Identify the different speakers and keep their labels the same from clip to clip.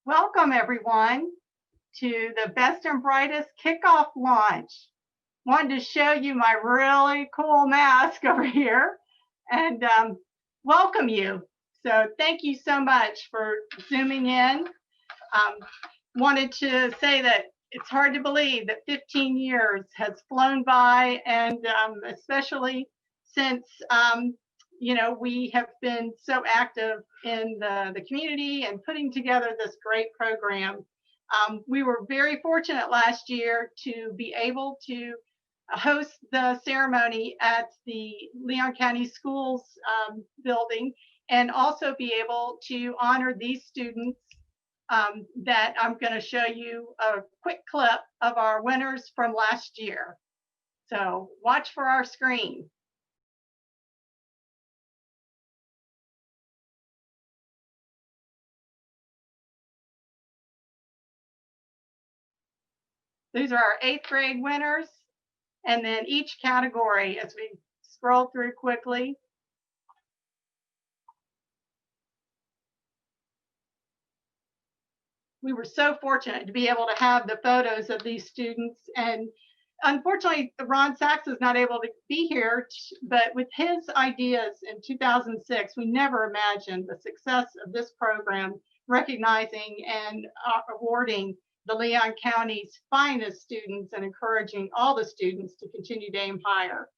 Speaker 1: Welcome everyone to the Best and Brightest Kickoff launch. Wanted to show you my really cool mask over here and welcome you. So thank you so much for zooming in. Wanted to say that it's hard to believe that 15 years has flown by, and especially since we have been so active in the community and putting together this great program. We were very fortunate last year to be able to host the ceremony at the Leon County Schools building, and also be able to honor these students that I'm going to show you a quick clip of our winners from last year. So watch for our screen. These are our 8th grade winners, and then each category, as we scroll through quickly. We were so fortunate to be able to have the photos of these students, and unfortunately, Ron Sachs is not able to be here, but with his ideas in 2006, we never imagined the success of this program, recognizing and awarding the Leon County's finest students and encouraging all the students to continue to aim higher.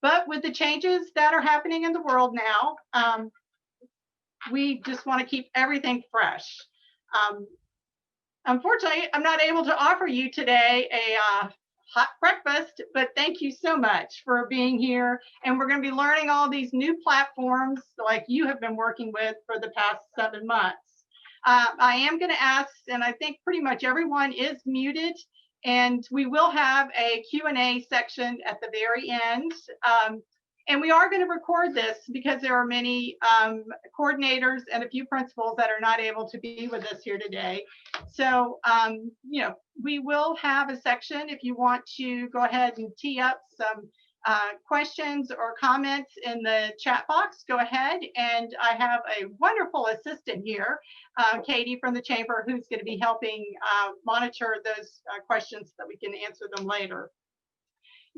Speaker 1: But with the changes that are happening in the world now, we just want to keep everything fresh. Unfortunately, I'm not able to offer you today a hot breakfast, but thank you so much for being here. And we're going to be learning all these new platforms like you have been working with for the past 7 months. I am going to ask, and I think pretty much everyone is muted, and we will have a Q&A section at the very end. And we are going to record this because there are many coordinators and a few principals that are not able to be with us here today. So, we will have a section if you want to go ahead and tee up some questions or comments in the chat box. Go ahead, and I have a wonderful assistant here, Katie from the Chamber, who's going to be helping monitor those questions so that we can answer them later.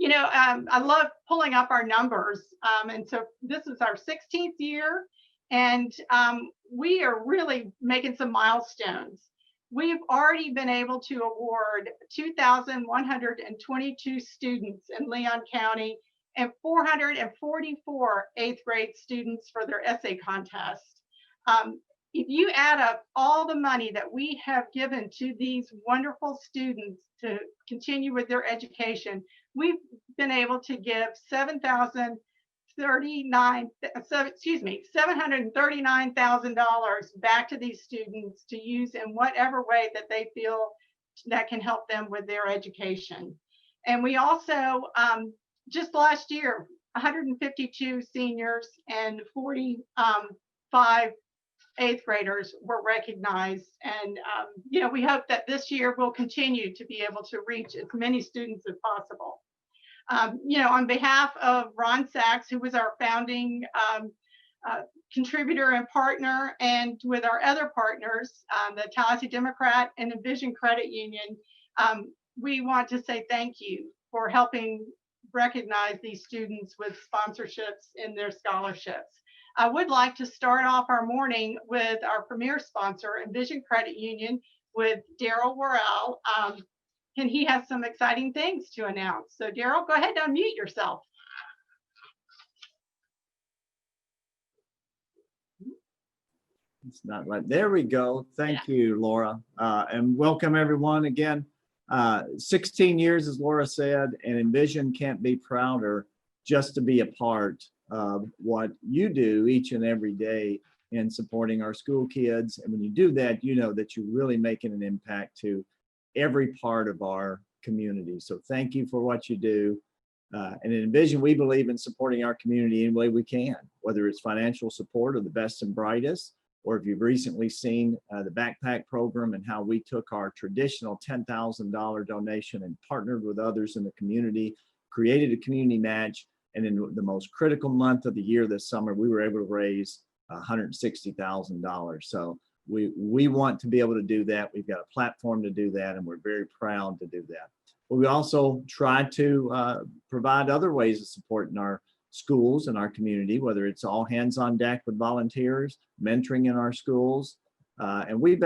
Speaker 1: I love pulling up our numbers. And so this is our 16th year, and we are really making some milestones. We've already been able to award 2,122 students in Leon County and 444 8th grade students for their essay contest. If you add up all the money that we have given to these wonderful students to continue with their education, we've been able to give $739,000 back to these students to use in whatever way that they feel that can help them with their education. And we also, just last year, 152 seniors and 45 8th graders were recognized. And, we hope that this year we'll continue to be able to reach as many students as possible. On behalf of Ron Sachs, who was our founding contributor and partner, and with our other partners, the Tallahassee Democrat and Envision Credit Union, we want to say thank you for helping recognize these students with sponsorships in their scholarships. I would like to start off our morning with our premier sponsor, Envision Credit Union, with Daryl Worrell. And he has some exciting things to announce. So Daryl, go ahead and unmute yourself.
Speaker 2: It's not right. There we go. Thank you, Laura. And welcome everyone again. 16 years, as Laura said, and Envision can't be prouder just to be a part of what you do each and every day in supporting our school kids. And when you do that, you know that you're really making an impact to every part of our community. So thank you for what you do. And in Envision, we believe in supporting our community any way we can, whether it's financial support of the Best and Brightest, or if you've recently seen the backpack program and how we took our traditional $10,000 donation and partnered with others in the community, created a community match, and in the most critical month of the year this summer, we were able to raise $160,000. So we want to be able to do that. We've got a platform to do that, and we're very proud to do that. But we also try to provide other ways of supporting our schools and our community, whether it's all hands on deck with volunteers, mentoring in our schools. And we've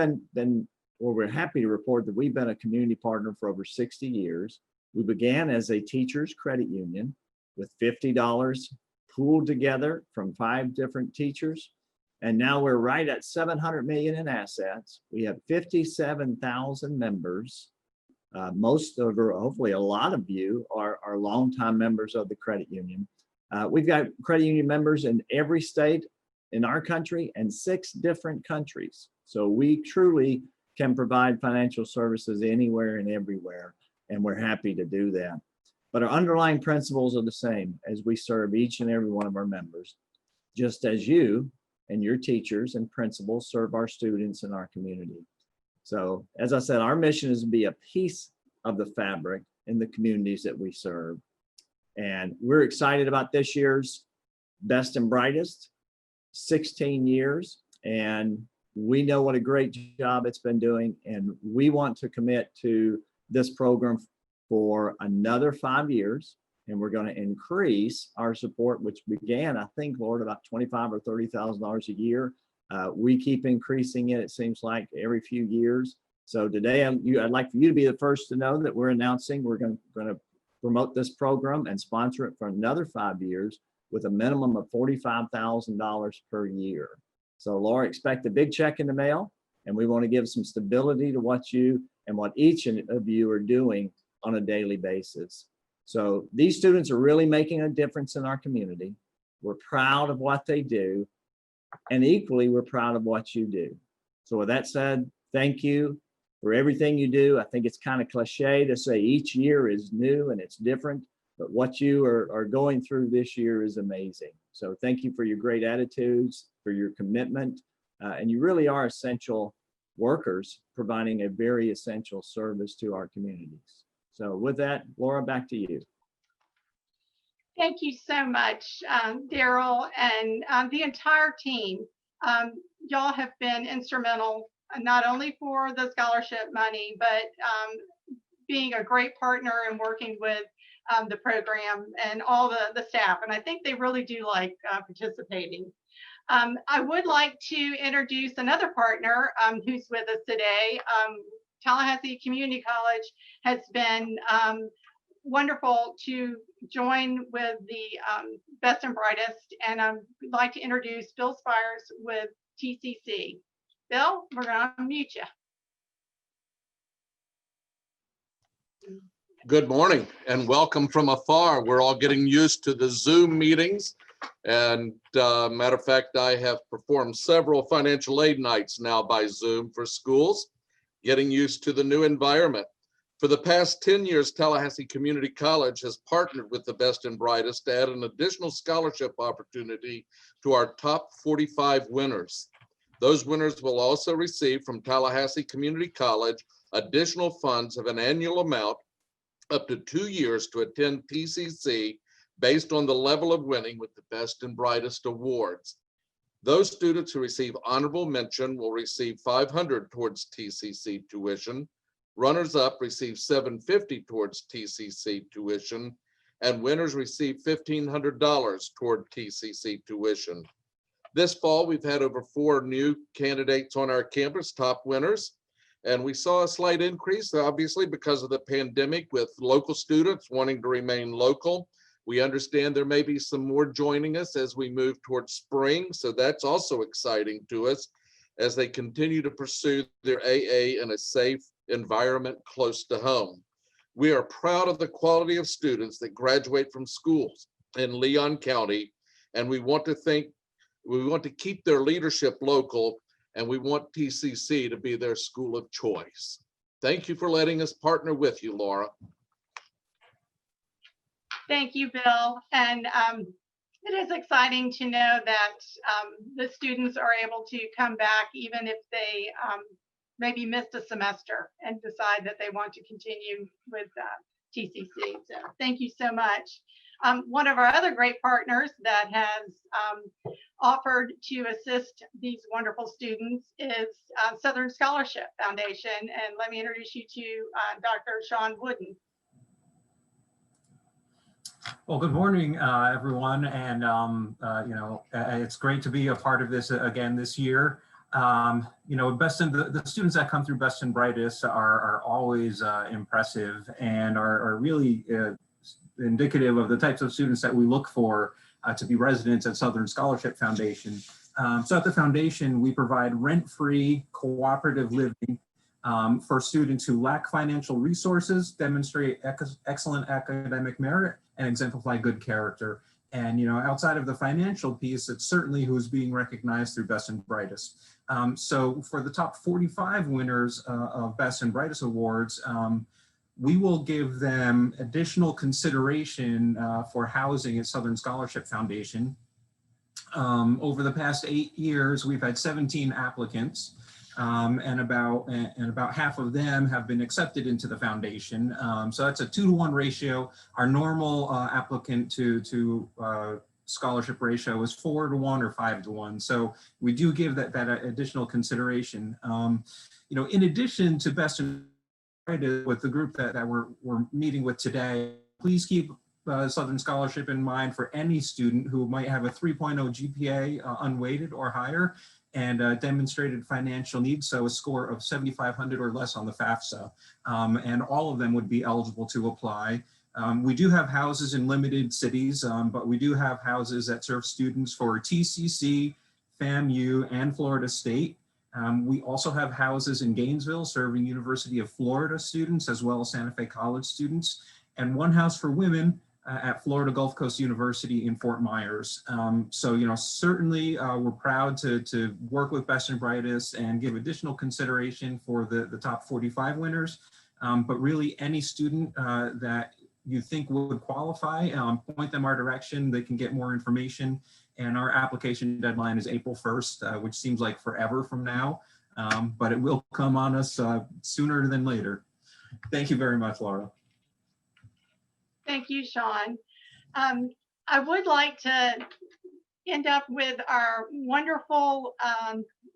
Speaker 2: we're happy to report that we've been a community partner for over 60 years. We began as a teachers credit union with $50 pooled together from 5 different teachers. And now we're right at 700 million in assets. We have 57,000 members. Most of, or hopefully a lot of you are longtime members of the credit union. We've got credit union members in every state in our country and 6 different countries. So we truly can provide financial services anywhere and everywhere, and we're happy to do that. But our underlying principles are the same as we serve each and every one of our members, just as you and your teachers and principals serve our students in our community. So as I said, our mission is to be a piece of the fabric in the communities that we serve. And we're excited about this year's Best and Brightest, 16 years. And we know what a great job it's been doing. And we want to commit to this program for another 5 years. And we're going to increase our support, which began, I think, Lord, about $25,000 or $30,000 a year. We keep increasing it, it seems like, every few years. So today, I'd like for you to be the first to know that we're announcing we're going to promote this program and sponsor it for another 5 years with a minimum of $45,000 per year. So Laura, expect a big check in the mail, and we want to give some stability to what you and what each of you are doing on a daily basis. So these students are really making a difference in our community. We're proud of what they do, and equally, we're proud of what you do. So with that said, thank you for everything you do. I think it's kind of cliche to say each year is new and it's different, but what you are going through this year is amazing. So thank you for your great attitudes, for your commitment, and you really are essential workers providing a very essential service to our communities. So with that, Laura, back to you.
Speaker 1: Thank you so much, Daryl, and the entire team. Y'all have been instrumental, not only for the scholarship money, but being a great partner and working with the program and all the staff. And I think they really do like participating. I would like to introduce another partner who's with us today. Tallahassee Community College has been wonderful to join with the Best and Brightest, and I'd like to introduce Bill Spires with TCC. Bill, we're going to unmute you.
Speaker 3: Good morning and welcome from afar. We're all getting used to the Zoom meetings, and matter of fact, I have performed several financial aid nights now by Zoom for schools, getting used to the new environment. For the past 10 years, Tallahassee Community College has partnered with the Best and Brightest to add an additional scholarship opportunity to our top 45 winners. Those winners will also receive from Tallahassee Community College additional funds of an annual amount up to 2 years to attend TCC based on the level of winning with the Best and Brightest awards. Those students who receive honorable mention will receive $500 towards TCC tuition. Runners-up receive $750 towards TCC tuition, and winners receive $1,500 toward TCC tuition. This fall, we've had over 4 new candidates on our campus, top winners, and we saw a slight increase, obviously, because of the pandemic with local students wanting to remain local. We understand there may be some more joining us as we move towards spring, so that's also exciting to us as they continue to pursue their AA in a safe environment close to home. We are proud of the quality of students that graduate from schools in Leon County, and we want to keep their leadership local, and we want TCC to be their school of choice. Thank you for letting us partner with you, Laura.
Speaker 1: Thank you, Bill. And it is exciting to know that the students are able to come back even if they maybe missed a semester and decide that they want to continue with TCC. So thank you so much. One of our other great partners that has offered to assist these wonderful students is Southern Scholarship Foundation. And let me introduce you to Dr. Sean Wooden.
Speaker 4: Well, good morning, everyone. And, it's great to be a part of this again this year. The students that come through Best and Brightest are always impressive and are really indicative of the types of students that we look for to be residents at Southern Scholarship Foundation. So at the foundation, we provide rent-free cooperative living for students who lack financial resources, demonstrate excellent academic merit, and exemplify good character. And outside of the financial piece, it's certainly who's being recognized through Best and Brightest. So for the top 45 winners of Best and Brightest Awards, we will give them additional consideration for housing at Southern Scholarship Foundation. Over the past 8 years, we've had 17 applicants. And about half of them have been accepted into the foundation. So that's a 2-to-1 ratio. Our normal applicant to scholarship ratio is 4-to-1 or 5-to-1. So we do give that additional consideration. In addition to Best and Brightest with the group that we're meeting with today, please keep Southern Scholarship in mind for any student who might have a 3.0 GPA unweighted or higher, and demonstrated financial needs, so a score of 7,500 or less on the FAFSA, and all of them would be eligible to apply. We do have houses in limited cities, but we do have houses that serve students for TCC, FAMU, and Florida State. We also have houses in Gainesville serving University of Florida students as well as Santa Fe College students, and one house for women at Florida Gulf Coast University in Fort Myers. So, certainly we're proud to work with Best and Brightest and give additional consideration for the top 45 winners. But really any student that you think would qualify, point them our direction. They can get more information. And our application deadline is April 1st, which seems like forever from now, but it will come on us sooner than later. Thank you very much, Laura.
Speaker 1: Thank you, Sean. I would like to end up with our wonderful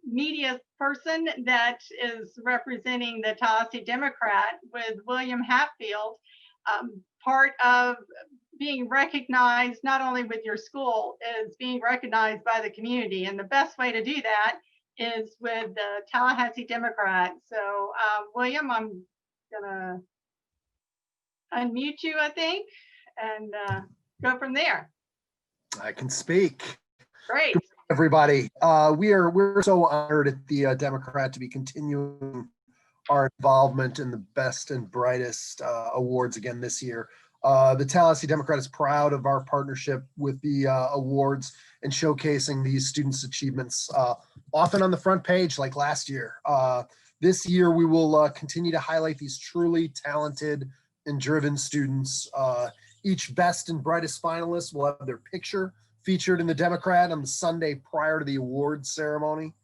Speaker 1: media person that is representing the Tallahassee Democrat with William Hatfield, part of being recognized not only with your school, is being recognized by the community. And the best way to do that is with the Tallahassee Democrat. So William, I'm gonna unmute you, I think, and go from there.
Speaker 5: I can speak.
Speaker 1: Great.
Speaker 5: Good morning, everybody. We're so honored at the Democrat to be continuing our involvement in the Best and Brightest awards again this year. The Tallahassee Democrat is proud of our partnership with the awards and showcasing these students' achievements, often on the front page like last year. This year, we will continue to highlight these truly talented and driven students. Each Best and Brightest finalist will have their picture featured in the Democrat on the Sunday prior to the awards ceremony.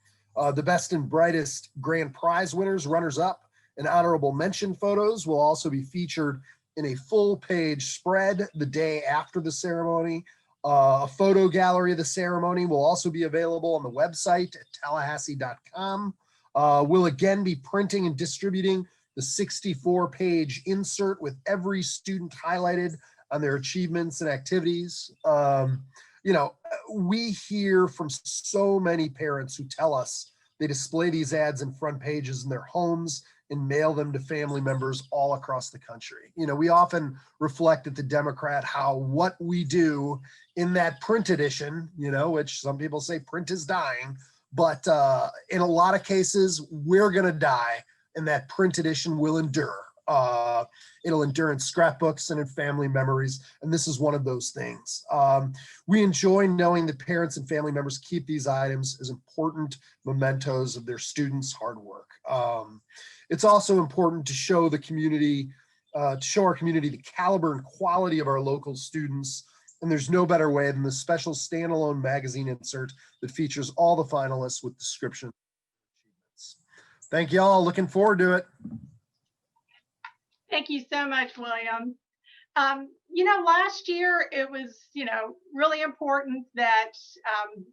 Speaker 5: The Best and Brightest grand prize winners, runners-up, and honorable mention photos will also be featured in a full-page spread the day after the ceremony. A photo gallery of the ceremony will also be available on the website at tallahassee.com. We'll again be printing and distributing the 64-page insert with every student highlighted on their achievements and activities. We hear from so many parents who tell us they display these ads in front pages in their homes and mail them to family members all across the country. We often reflect at the Democrat how what we do in that print edition, which some people say print is dying, but in a lot of cases, we're gonna die, and that print edition will endure. It'll endure in scrapbooks and in family memories, and this is one of those things. We enjoy knowing that parents and family members keep these items as important mementos of their students' hard work. It's also important to show the community, the caliber and quality of our local students, and there's no better way than the special standalone magazine insert that features all the finalists with description. Thank you all. Looking forward to it.
Speaker 1: Thank you so much, William. Last year it was, really important that,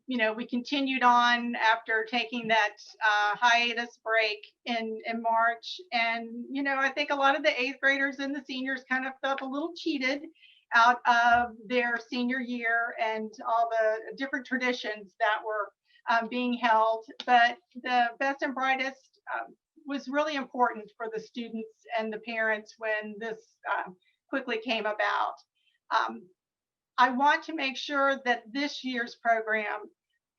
Speaker 1: we continued on after taking that hiatus break in March. And, I think a lot of the eighth graders and the seniors kind of felt a little cheated out of their senior year and all the different traditions that were being held. But the Best and Brightest was really important for the students and the parents when this quickly came about. I want to make sure that this year's program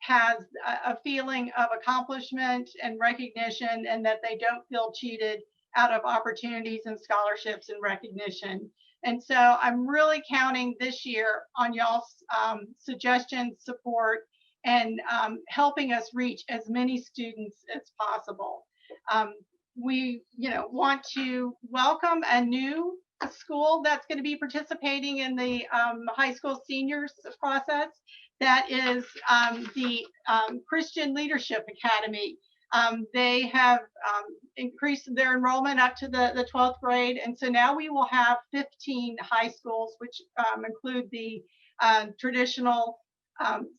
Speaker 1: has a feeling of accomplishment and recognition, and that they don't feel cheated out of opportunities and scholarships and recognition. And so I'm really counting this year on y'all's suggestions, support, and helping us reach as many students as possible. We, want to welcome a new school that's going to be participating in the high school seniors process. That is the Christian Leadership Academy. They have increased their enrollment up to the 12th grade. And so now we will have 15 high schools, which include the traditional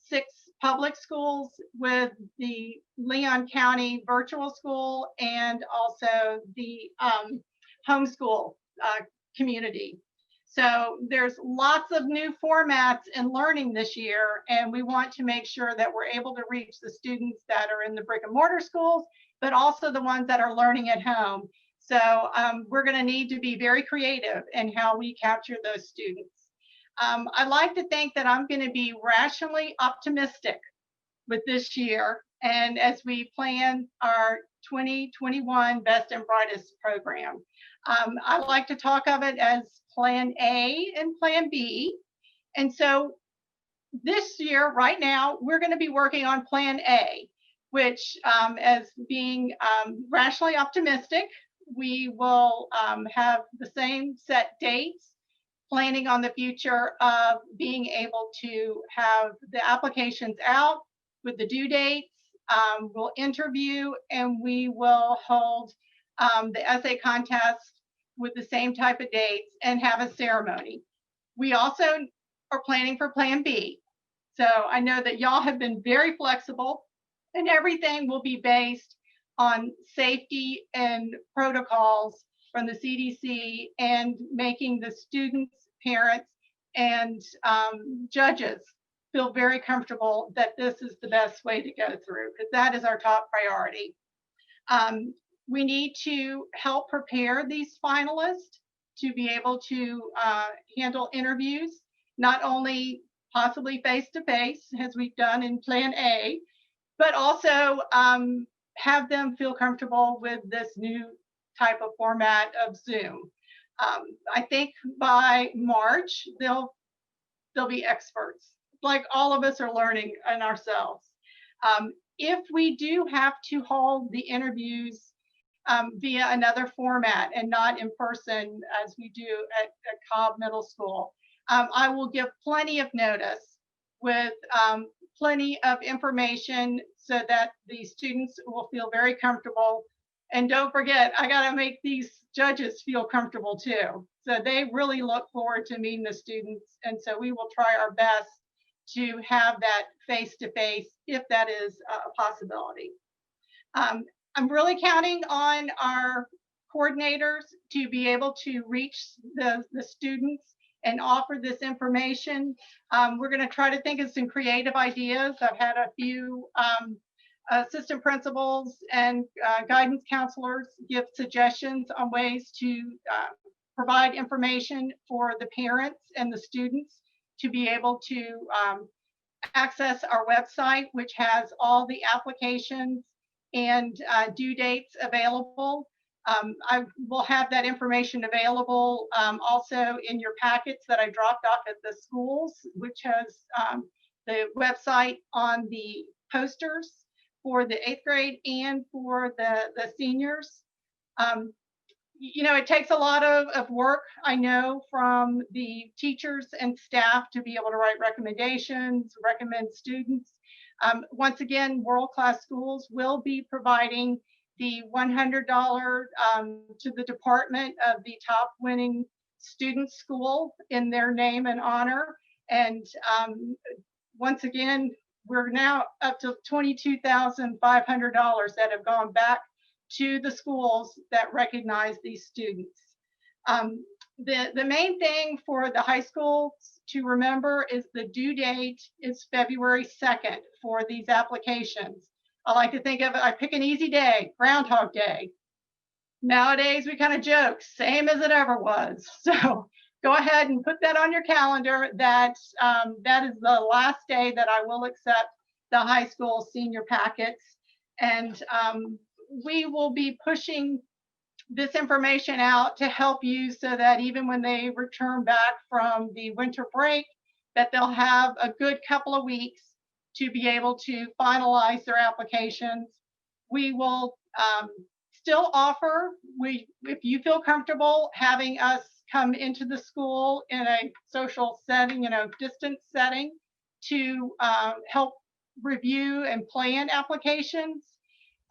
Speaker 1: 6 public schools with the Leon County virtual school and also the homeschool community. So there's lots of new formats in learning this year, and we want to make sure that we're able to reach the students that are in the brick and mortar schools, but also the ones that are learning at home. So we're going to need to be very creative in how we capture those students. I like to think that I'm going to be rationally optimistic with this year, and as we plan our 2021 Best and Brightest program. I like to talk of it as Plan A and Plan B. And so this year, right now, we're going to be working on Plan A, which as being rationally optimistic, we will have the same set dates, planning on the future of being able to have the applications out with the due dates. We'll interview, and we will hold the essay contest with the same type of dates and have a ceremony. We also are planning for Plan B. So I know that y'all have been very flexible, and everything will be based on safety and protocols from the CDC, and making the students, parents, and judges feel very comfortable that this is the best way to go through, because that is our top priority. We need to help prepare these finalists to be able to handle interviews, not only possibly face-to-face, as we've done in Plan A, but also have them feel comfortable with this new type of format of Zoom. I think by March, they'll be experts, like all of us are learning in ourselves. If we do have to hold the interviews via another format and not in person as we do at Cobb Middle School, I will give plenty of notice with plenty of information so that the students will feel very comfortable. And don't forget, I got to make these judges feel comfortable too. So they really look forward to meeting the students. And so we will try our best to have that face-to-face if that is a possibility. I'm really counting on our coordinators to be able to reach the students and offer this information. We're going to try to think of some creative ideas. I've had a few assistant principals and guidance counselors give suggestions on ways to provide information for the parents and the students to be able to access our website, which has all the applications and due dates available. I will have that information available also in your packets that I dropped off at the schools, which has the website on the posters for the 8th grade and for the seniors. It takes a lot of work, I know, from the teachers and staff to be able to write recommendations, recommend students. Once again, World Class Schools will be providing the $100 to the department of the top winning student school in their name and honor. And once again, we're now up to $22,500 that have gone back to the schools that recognize these students. The main thing for the high schools to remember is the due date is February 2nd for these applications. I like to think of it, I pick an easy day, Groundhog Day. Nowadays, we kind of joke, same as it ever was. So go ahead and put that on your calendar. That is the last day that I will accept the high school senior packets. And we will be pushing this information out to help you so that even when they return back from the winter break, that they'll have a good couple of weeks to be able to finalize their applications. We will still offer, if you feel comfortable having us come into the school in a social setting, distance setting, to help review and plan applications.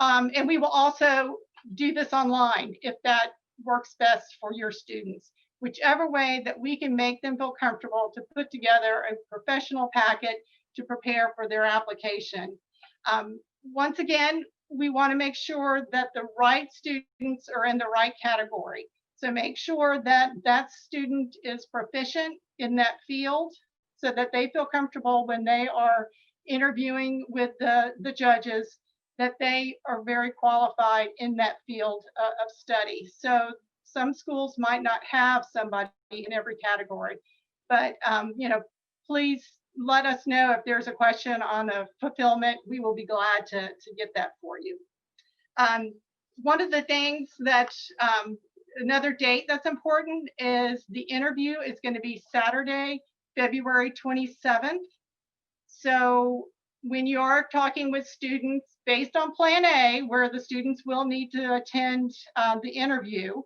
Speaker 1: And we will also do this online if that works best for your students. Whichever way that we can make them feel comfortable to put together a professional packet to prepare for their application. Once again, we want to make sure that the right students are in the right category. So make sure that that student is proficient in that field so that they feel comfortable when they are interviewing with the judges, that they are very qualified in that field of study. So some schools might not have somebody in every category, but please let us know if there's a question on the fulfillment. We will be glad to get that for you. One of the things that, another date that's important is the interview is going to be Saturday, February 27th. So when you are talking with students based on Plan A, where the students will need to attend the interview,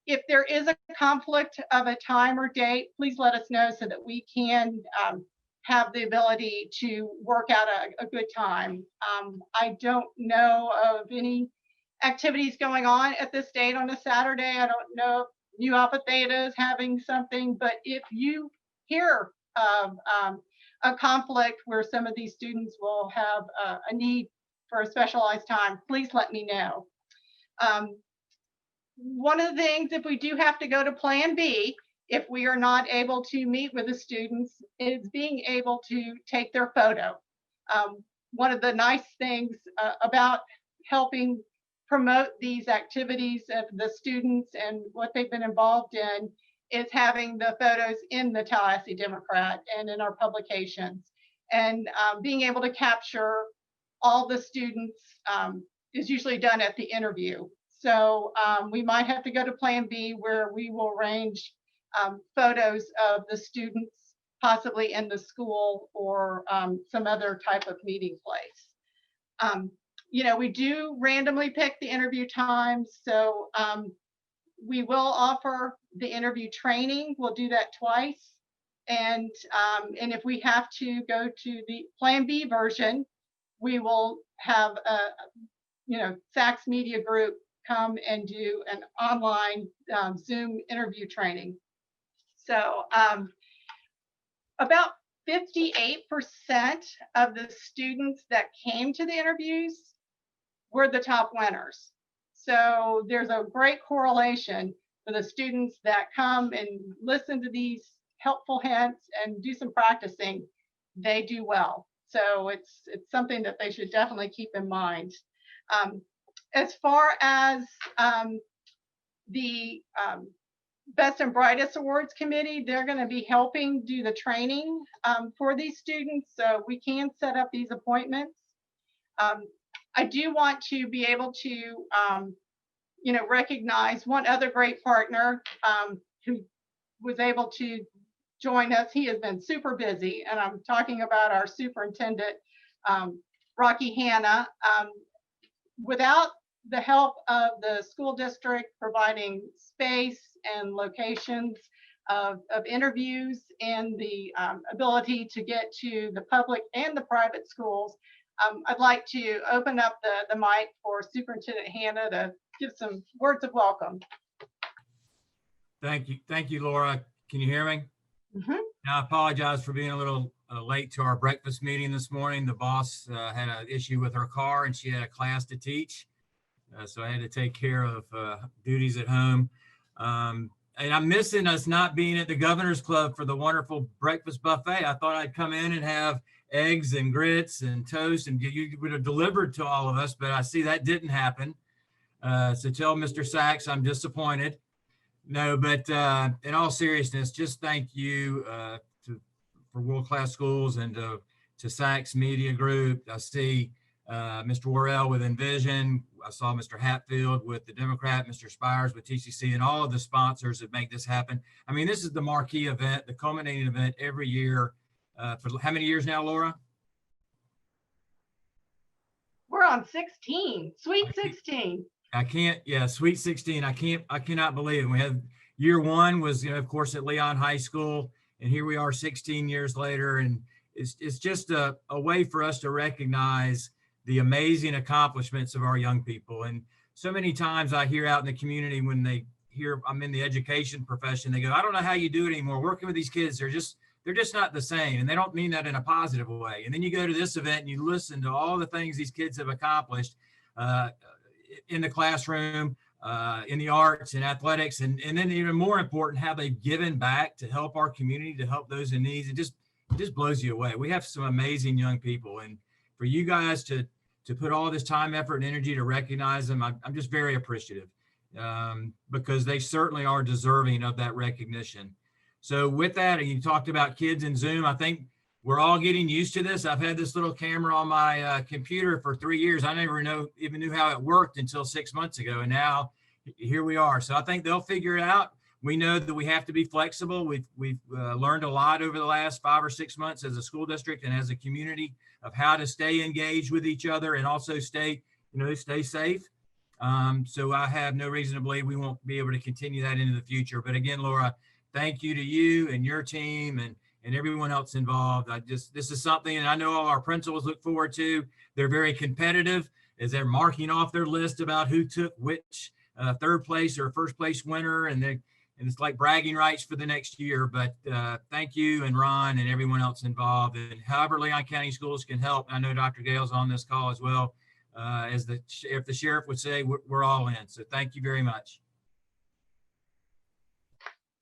Speaker 1: if there is a conflict of a time or date, please let us know so that we can have the ability to work out a good time. I don't know of any activities going on at this date on a Saturday. I don't know if New Alpha Theta is having something, but if you hear of a conflict where some of these students will have a need for a specialized time, please let me know. One of the things, if we do have to go to Plan B, if we are not able to meet with the students, is being able to take their photo. One of the nice things about helping promote these activities of the students and what they've been involved in is having the photos in the Tallahassee Democrat and in our publications. And being able to capture all the students is usually done at the interview. So we might have to go to Plan B, where we will arrange photos of the students possibly in the school or some other type of meeting place. We do randomly pick the interview times. So we will offer the interview training. We'll do that twice. And if we have to go to the Plan B version, we will have Sachs Media Group come and do an online Zoom interview training. So about 58% of the students that came to the interviews were the top winners. So there's a great correlation for the students that come and listen to these helpful hints and do some practicing, they do well. So it's something that they should definitely keep in mind. As far as the Best and Brightest Awards Committee, they're going to be helping do the training for these students, so we can set up these appointments. I do want to be able to, recognize one other great partner who was able to join us. He has been super busy, and I'm talking about our superintendent, Rocky Hanna. Without the help of the school district providing space and locations of interviews and the ability to get to the public and the private schools, I'd like to open up the mic for Superintendent Hanna to give some words of welcome.
Speaker 6: Thank you, Laura. Can you hear me?
Speaker 1: Mhm.
Speaker 6: Now, I apologize for being a little late to our breakfast meeting this morning. The boss had an issue with her car and she had a class to teach. So I had to take care of duties at home. And I'm missing us not being at the Governor's Club for the wonderful breakfast buffet. I thought I'd come in and have eggs and grits and toast, and you would have delivered to all of us, but I see that didn't happen. So tell Mr. Sachs I'm disappointed. No, but in all seriousness, just thank you for World Class Schools and to Sachs Media Group. I see Mr. Worrell with Envision. I saw Mr. Hatfield with the Democrat, Mr. Spires with TCC, and all of the sponsors that make this happen. I mean, this is the marquee event, the culminating event every year. For how many years now, Laura?
Speaker 1: We're on 16, sweet 16.
Speaker 6: I can't, yeah, Sweet 16. I cannot believe it. We had year one was, of course, at Leon High School, and here we are 16 years later. And it's just a way for us to recognize the amazing accomplishments of our young people. And so many times I hear out in the community when they hear I'm in the education profession, they go, I don't know how you do it anymore. Working with these kids, they're just not the same. And they don't mean that in a positive way. And then you go to this event and you listen to all the things these kids have accomplished in the classroom, in the arts and athletics, and then even more important, how they've given back to help our community, to help those in need. It just blows you away. We have some amazing young people, and for you guys to put all this time, effort, and energy to recognize them, I'm just very appreciative because they certainly are deserving of that recognition. So with that, and you talked about kids in Zoom, I think we're all getting used to this. I've had this little camera on my computer for 3 years. I never even knew how it worked until 6 months ago. And now here we are. So I think they'll figure it out. We know that we have to be flexible. We've learned a lot over the last 5 or 6 months as a school district and as a community of how to stay engaged with each other and also stay safe. So I have no reason to believe we won't be able to continue that into the future. But again, Laura, thank you to you and your team and everyone else involved. This is something, and I know all our principals look forward to. They're very competitive as they're marking off their list about who took which third place or first place winner, and it's like bragging rights for the next year. But thank you and Ron and everyone else involved, and however Leon County Schools can help. I know Dr. Gale's on this call as well. If the sheriff would say, we're all in. So thank you very much.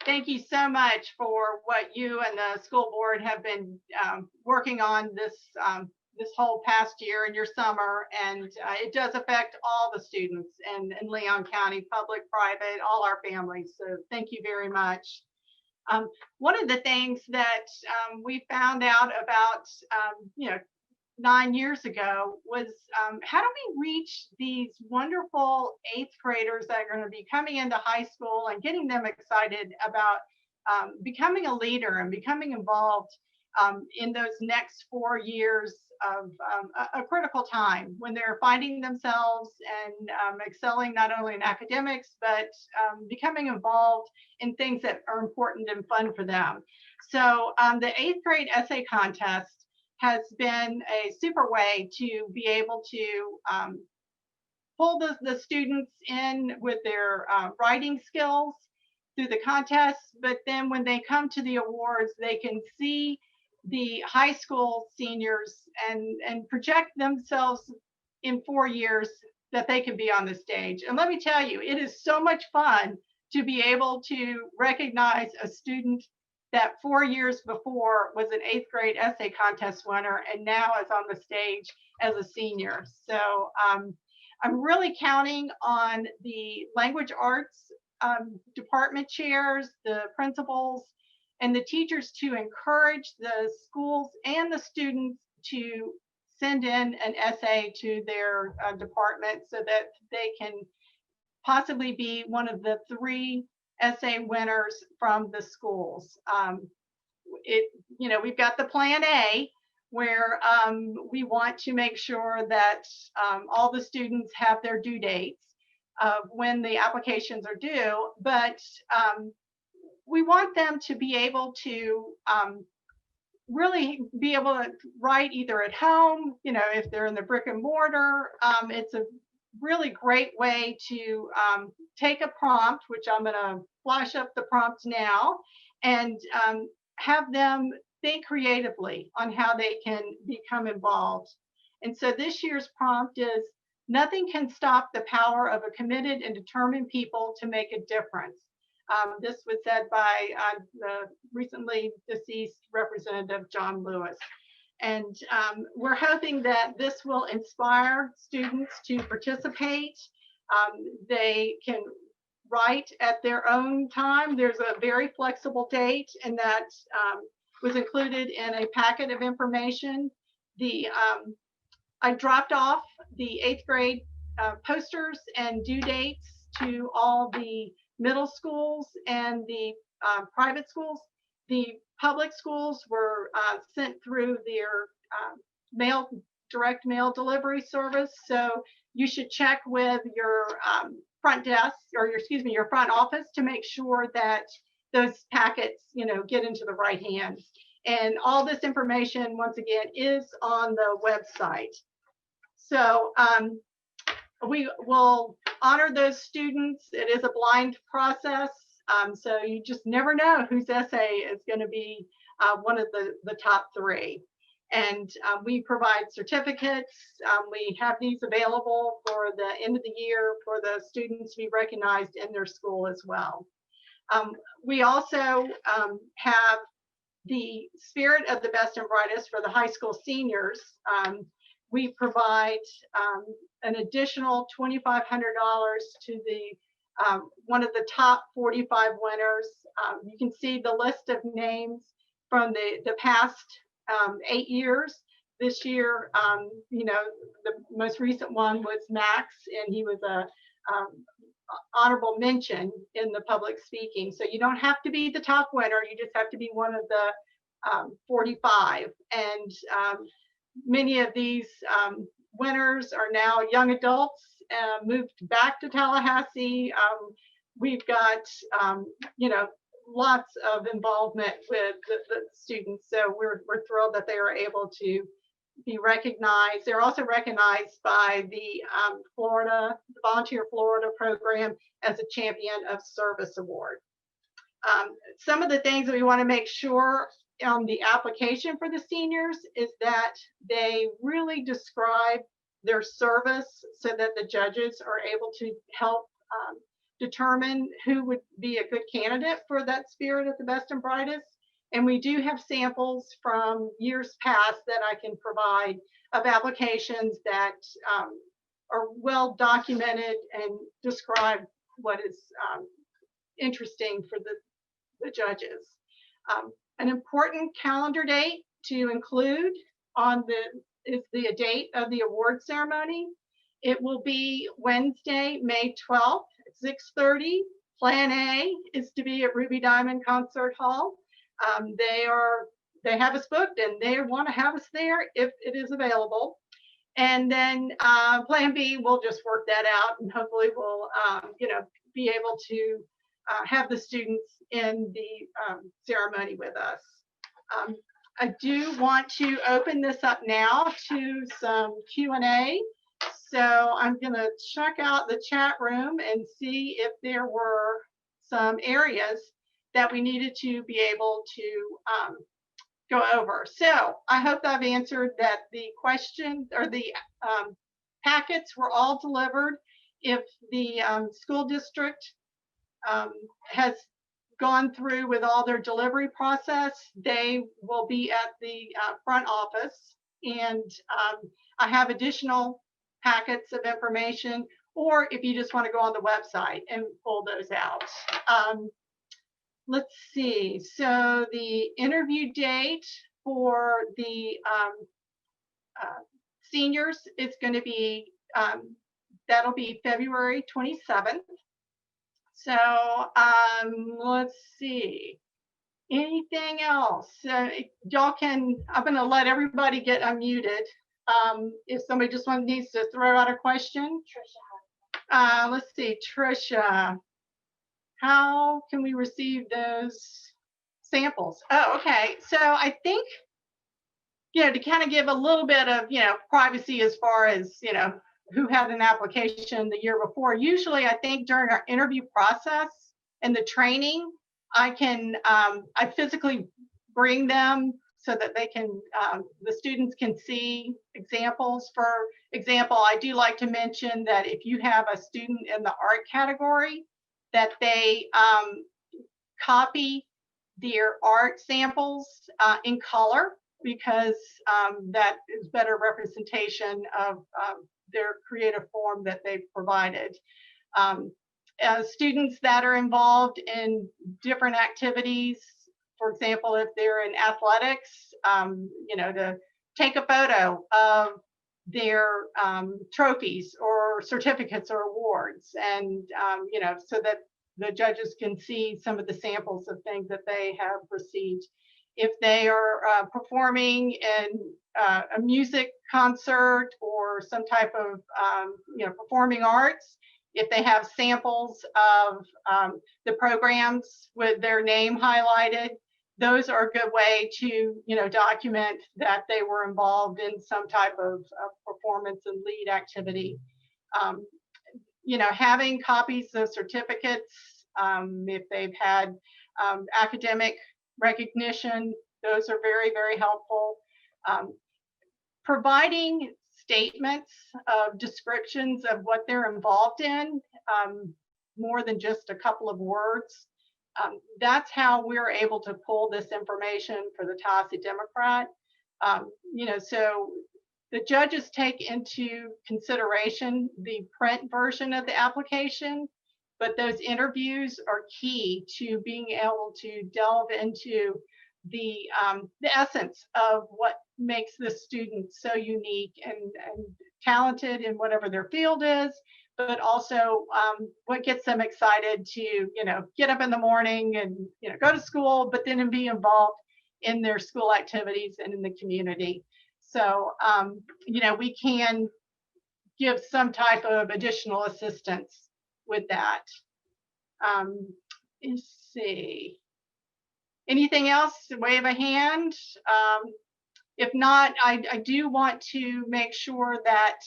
Speaker 1: Thank you so much for what you and the school board have been working on this whole past year and your summer. And it does affect all the students in Leon County, public, private, all our families. So thank you very much. One of the things that we found out about, 9 years ago was how do we reach these wonderful 8th graders that are going to be coming into high school and getting them excited about becoming a leader and becoming involved in those next 4 years of a critical time when they're finding themselves and excelling not only in academics, but becoming involved in things that are important and fun for them. So the 8th grade essay contest has been a super way to be able to pull the students in with their writing skills through the contest, but then when they come to the awards, they can see the high school seniors and project themselves in 4 years that they can be on the stage. And let me tell you, it is so much fun to be able to recognize a student that 4 years before was an 8th grade essay contest winner and now is on the stage as a senior. So I'm really counting on the language arts department chairs, the principals, and the teachers to encourage the schools and the students to send in an essay to their department so that they can possibly be one of the 3 essay winners from the schools. We've got the plan A where we want to make sure that all the students have their due dates of when the applications are due, but we want them to be able to really be able to write either at home, if they're in the brick and mortar. It's a really great way to take a prompt, which I'm going to flash up the prompt now, and have them think creatively on how they can become involved. And so this year's prompt is, nothing can stop the power of a committed and determined people to make a difference. This was said by the recently deceased Representative John Lewis. And we're hoping that this will inspire students to participate. They can write at their own time. There's a very flexible date, and that was included in a packet of information. I dropped off the 8th grade posters and due dates to all the middle schools and the private schools. The public schools were sent through their direct mail delivery service. So you should check with your front desk, or your front office, to make sure that those packets, get into the right hands. And all this information, once again, is on the website. So we will honor those students. It is a blind process. So you just never know whose essay is going to be one of the top 3. And we provide certificates. We have these available for the end of the year for the students to be recognized in their school as well. We also have the Spirit of the Best and Brightest for the high school seniors. We provide an additional $2,500 to the one of the top 45 winners. You can see the list of names from the past 8 years. This year, the most recent one was Max, and he was a honorable mention in the public speaking. So you don't have to be the top winner. You just have to be one of the 45. And many of these winners are now young adults, moved back to Tallahassee. We've got, lots of involvement with the students. So we're thrilled that they are able to be recognized. They're also recognized by the Volunteer Florida program as a Champion of Service Award. Some of the things that we want to make sure on the application for the seniors is that they really describe their service so that the judges are able to help determine who would be a good candidate for that Spirit of the Best and Brightest. And we do have samples from years past that I can provide of applications that are well documented and describe what is interesting for the judges. An important calendar date to include is the date of the award ceremony. It will be Wednesday, May 12th at 6:30. Plan A is to be at Ruby Diamond Concert Hall. They have us booked, and they want to have us there if it is available. And then Plan B, we'll just work that out, and hopefully we'll be able to have the students in the ceremony with us. I do want to open this up now to some Q&A. So I'm going to check out the chat room and see if there were some areas that we needed to be able to go over. So I hope I've answered that the question or the packets were all delivered. If the school district has gone through with all their delivery process, they will be at the front office. And I have additional packets of information, or if you just want to go on the website and pull those out. Let's see. So the interview date for the seniors is going to be, that'll be February 27th. So let's see. Anything else? Y'all can, I'm going to let everybody get unmuted. If somebody just needs to throw out a question. Trisha. Let's see, Trisha. How can we receive those samples? Oh, okay. So I think, to kind of give a little bit of, privacy as far as, who had an application the year before. Usually, I think during our interview process and the training, I physically bring them so that they can, the students can see examples. For example, I do like to mention that if you have a student in the art category, that they copy their art samples in color, because that is better representation of their creative form that they've provided. Students that are involved in different activities, for example, if they're in athletics, to take a photo of their trophies or certificates or awards, and so that the judges can see some of the samples of things that they have received. If they are performing in a music concert or some type of performing arts, if they have samples of the programs with their name highlighted, those are a good way to document that they were involved in some type of performance and lead activity. Having copies of certificates, if they've had academic recognition, those are very, very helpful. Providing statements of descriptions of what they're involved in, more than just a couple of words. That's how we're able to pull this information for the Tallahassee Democrat. So the judges take into consideration the print version of the application, but those interviews are key to being able to delve into the essence of what makes this student so unique and talented in whatever their field is, but also what gets them excited to get up in the morning and go to school, but then be involved in their school activities and in the community. So we can give some type of additional assistance with that. Let's see. Anything else? Wave a hand. If not, I do want to make sure that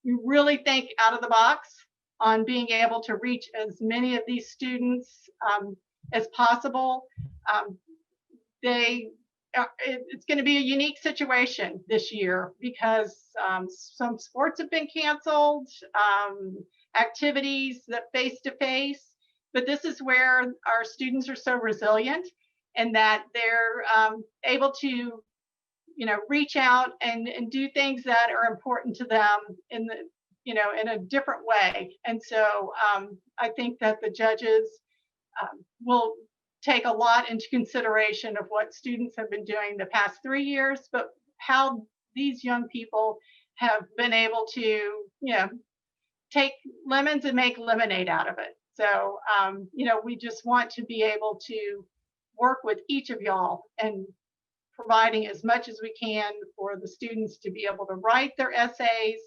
Speaker 1: you really think out of the box on being able to reach as many of these students as possible. It's going to be a unique situation this year because some sports have been canceled, activities that face-to-face, but this is where our students are so resilient and that they're able to reach out and do things that are important to them in a different way. And so I think that the judges will take a lot into consideration of what students have been doing the past 3 years, but how these young people have been able to, take lemons and make lemonade out of it. So, we just want to be able to work with each of y'all and providing as much as we can for the students to be able to write their essays,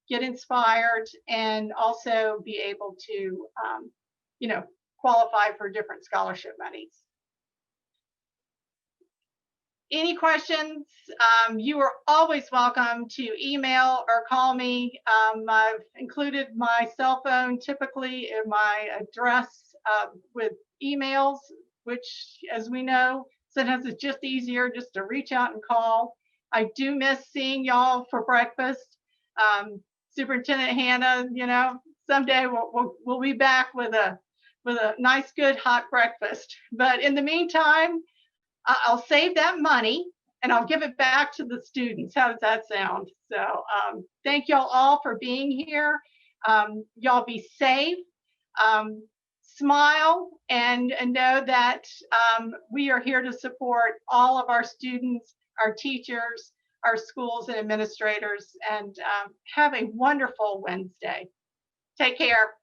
Speaker 1: get inspired, and also be able to, qualify for different scholarship monies. Any questions? You are always welcome to email or call me. I've included my cell phone typically in my address with emails, which, as we know, sometimes it's just easier just to reach out and call. I do miss seeing y'all for breakfast. Superintendent Hannah, someday we'll be back with a nice, good hot breakfast. But in the meantime, I'll save that money and I'll give it back to the students. How does that sound? So thank y'all all for being here. Y'all be safe, smile, and know that we are here to support all of our students, our teachers, our schools and administrators, and have a wonderful Wednesday. Take care.